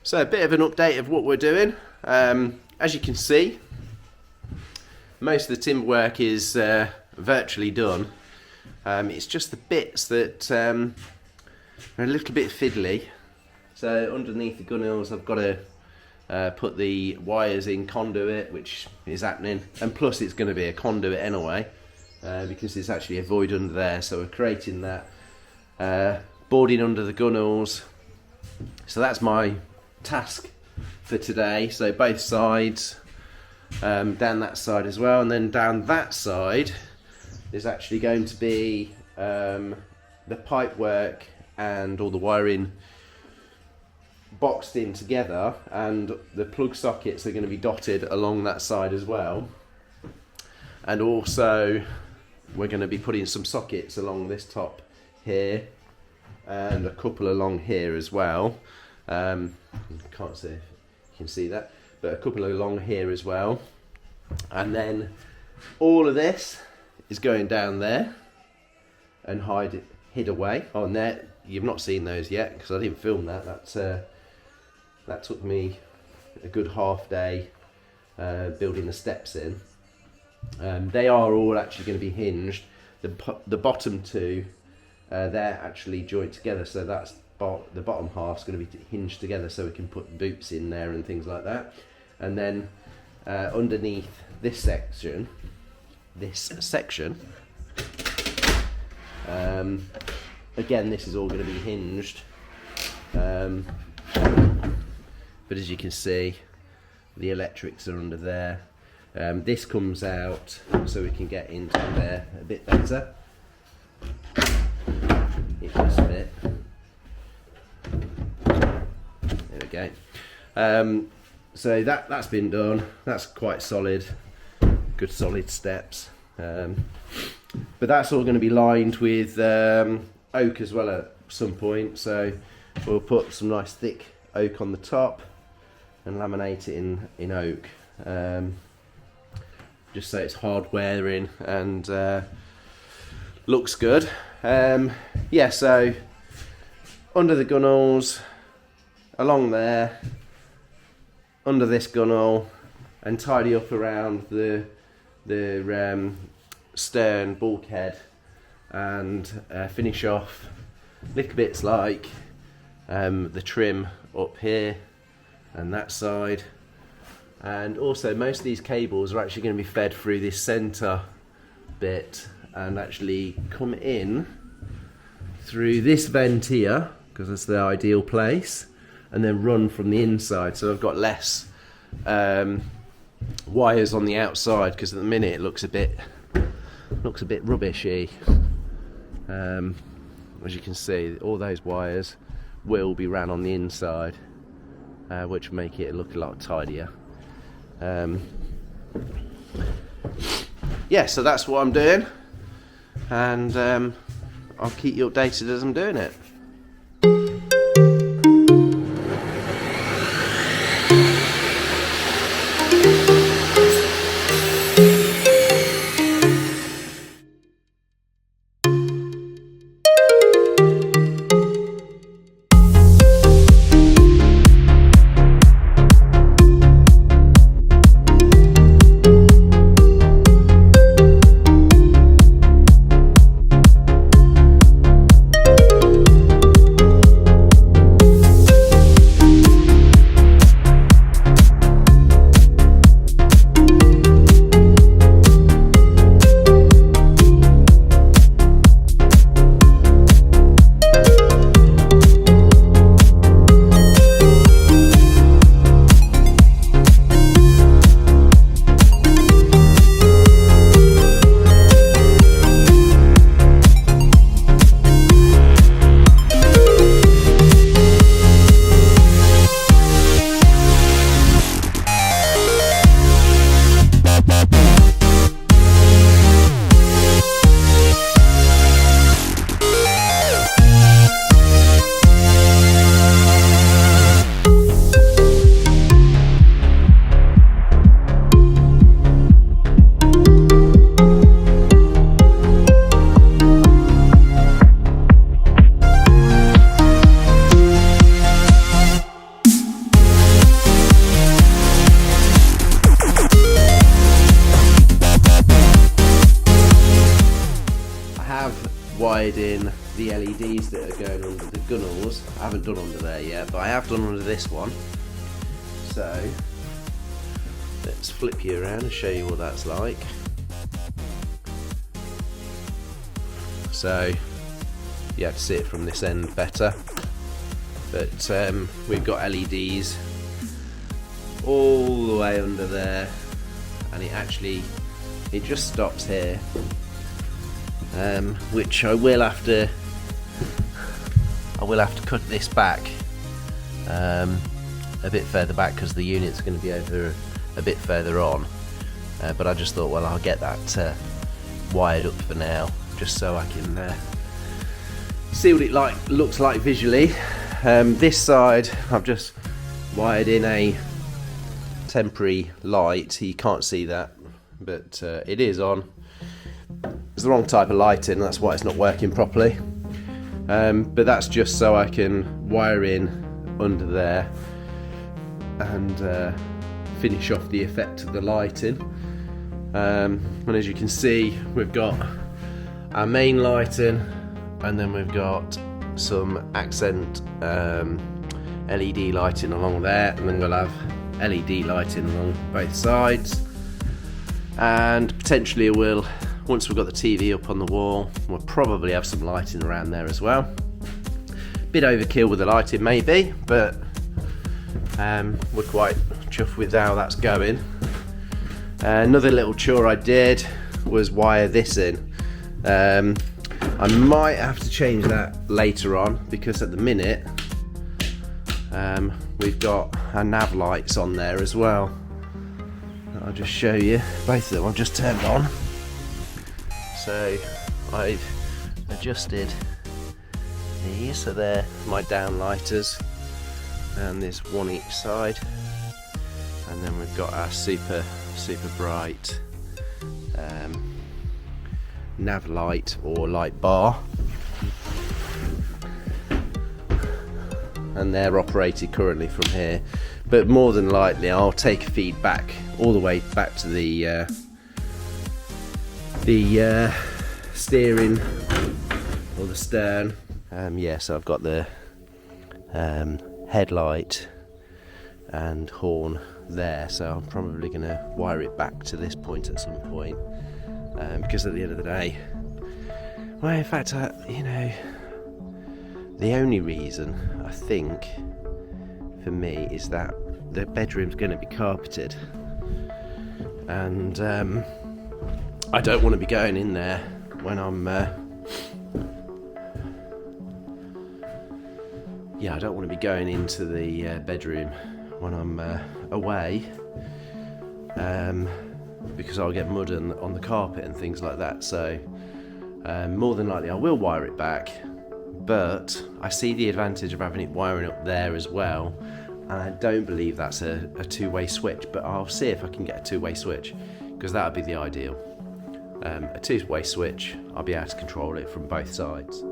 So a bit of an update of what we're doing. As you can see, most of the timber work is virtually done. It's just the bits that are a little bit fiddly. So underneath the gunnels I've got to put the wires in conduit, which is happening, and plus it's going to be a conduit anyway, because there's actually a void under there, so we're creating that, boarding under the gunnels. So that's my task for today. So both sides, down that side as well, and then down that side there's actually going to be the pipe work and all the wiring boxed in together, and the plug sockets are going to be dotted along that side as well. And also we're going to be putting some sockets along this top here and a couple along here as well. Can't see if you can see that, but a couple along here as well. And then all of this is going down there and hid away on there. You've not seen those yet because I didn't film that. That took me a good half day building the steps in. They are all actually going to be hinged. The bottom two, they're actually joined together, so that's the bottom half's going to be hinged together, so we can put boots in there and things like that. And then underneath this section, again, this is all going to be hinged, but as you can see, the electrics are under there. This comes out so we can get into there a bit better. It must fit. There we go. So that's been done. That's quite solid, good solid steps. But that's all going to be lined with oak as well at some point. So we'll put some nice thick oak on the top and laminate it in oak, just so it's hard wearing and looks good. Yeah, so under the gunnels, along there, under this gunnel, and tidy up around the stern bulkhead, and finish off little bits like the trim up here and that side. And also most of these cables are actually going to be fed through this center bit and actually come in through this vent here, because it's the ideal place, and then run from the inside. So I've got less wires on the outside, because at the minute it looks a bit rubbishy. As you can see, all those wires will be ran on the inside, which will make it look a lot tidier. Yeah, so that's what I'm doing, and I'll keep you updated as I'm doing it. wired in the LEDs that are going under the gunnels. I haven't done under there yet, but I have done under this one. So let's flip you around and show you what that's like. So you have to see it from this end better, but we've got LEDs all the way under there, and it just stops here, which I will have to cut this back a bit further back because the unit's going to be over a bit further on, but I just thought, well, I'll get that wired up for now, just so I can see what it looks like visually. This side I've just wired in a temporary light. You can't see that, but it is on. It's the wrong type of lighting, that's why it's not working properly, but that's just so I can wire in under there and finish off the effect of the lighting. And as you can see, we've got our main lighting, and then we've got some accent LED lighting along there, and then we'll have LED lighting along both sides, and potentially once we've got the TV up on the wall, we'll probably have some lighting around there as well. Bit overkill with the lighting maybe, but we're quite chuffed with how that's going. Another little chore I did was wire this in. I might have to change that later on, because at the minute we've got our nav lights on there as well. I'll just show you, both of them I've just turned on. So I've adjusted these, so they're my downlighters, and there's one each side, and then we've got our super bright nav light or light bar, and they're operated currently from here, but more than likely I'll take a feed back all the way back to the steering or the stern. Yeah, so I've got the headlight and horn there, so I'm probably going to wire it back to this point at some point, because at the end of the day, well, in fact, the only reason I think for me is that the bedroom's going to be carpeted, and I don't want to be going in there when I'm I don't want to be going into the bedroom when I'm away, because I'll get mud on the carpet and things like that. So more than likely I will wire it back, but I see the advantage of having it wiring up there as well, and I don't believe that's a two-way switch, but I'll see if I can get a two-way switch, because that would be the ideal. A two-way switch, I'll be able to control it from both sides.